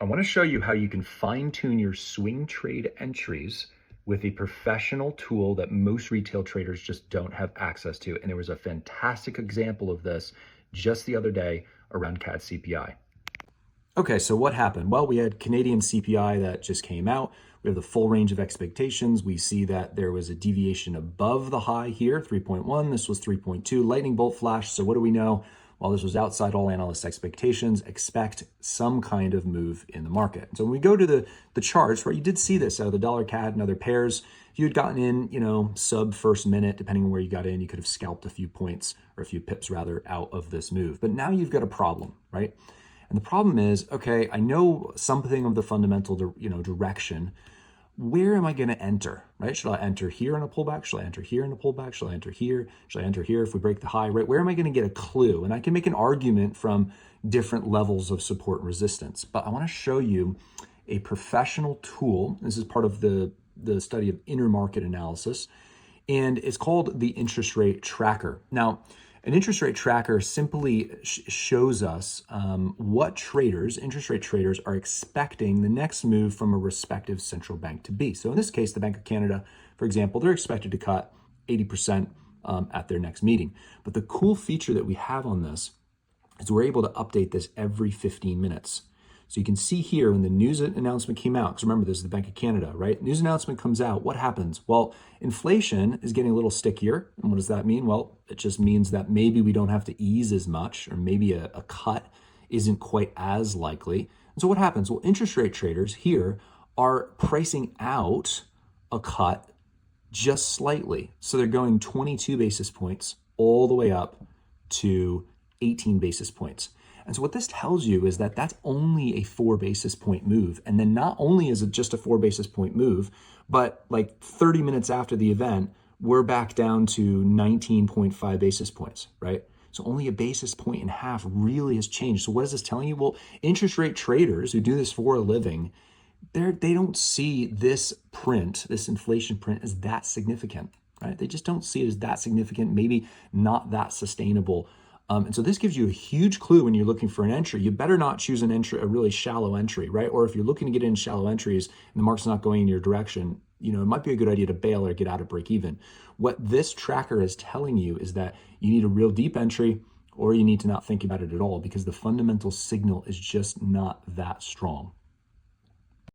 I want to show you how you can fine-tune your swing trade entries with a professional tool that most retail traders just don't have access to. And there was a fantastic example of this just the other day around CAD CPI. Okay, so what happened? Well, we had Canadian CPI that just came out. We have the full range of expectations. We see that there was a deviation above the high here, 3.1. This was 3.2. Lightning bolt flash. So what do we know? While this was outside all analyst expectations, expect some kind of move in the market. So when we go to the charts, right, you did see this out of the dollar CAD and other pairs. If you had gotten in, sub first minute, depending on where you got in, you could have scalped a few points or a few pips rather out of this move. But now you've got a problem, right? And the problem is, okay, I know something of the fundamental, direction. Where am I going to enter, right? Should I enter here in a pullback? Should I enter here in a pullback? Should I enter here? Should I enter here if we break the high, right? Where am I going to get a clue? And I can make an argument from different levels of support and resistance. But I want to show you a professional tool. This is part of the study of intermarket analysis, and it's called the interest rate tracker. Now, an interest rate tracker simply shows us what interest rate traders, are expecting the next move from a respective central bank to be. So in this case, the Bank of Canada, for example, they're expected to cut 80% at their next meeting. But the cool feature that we have on this is we're able to update this every 15 minutes. So you can see here when the news announcement came out, because remember, this is the Bank of Canada, right? News announcement comes out, what happens? Well, inflation is getting a little stickier. And what does that mean? Well, it just means that maybe we don't have to ease as much, or maybe a cut isn't quite as likely. And so what happens? Well, interest rate traders here are pricing out a cut just slightly. So they're going 22 basis points all the way up to 18 basis points. And so what this tells you is that that's only a 4 basis point move. And then not only is it just a 4 basis point move, but like 30 minutes after the event, we're back down to 19.5 basis points, right? So only a basis point and a half really has changed. So what is this telling you? Well, interest rate traders who do this for a living, they don't see this print, this inflation print, as that significant, right? They just don't see it as that significant, maybe not that sustainable. And so this gives you a huge clue when you're looking for an entry. You better not choose an entry, a really shallow entry, right? Or if you're looking to get in shallow entries and the market's not going in your direction, it might be a good idea to bail or get out of break even. What this tracker is telling you is that you need a real deep entry, or you need to not think about it at all, because the fundamental signal is just not that strong.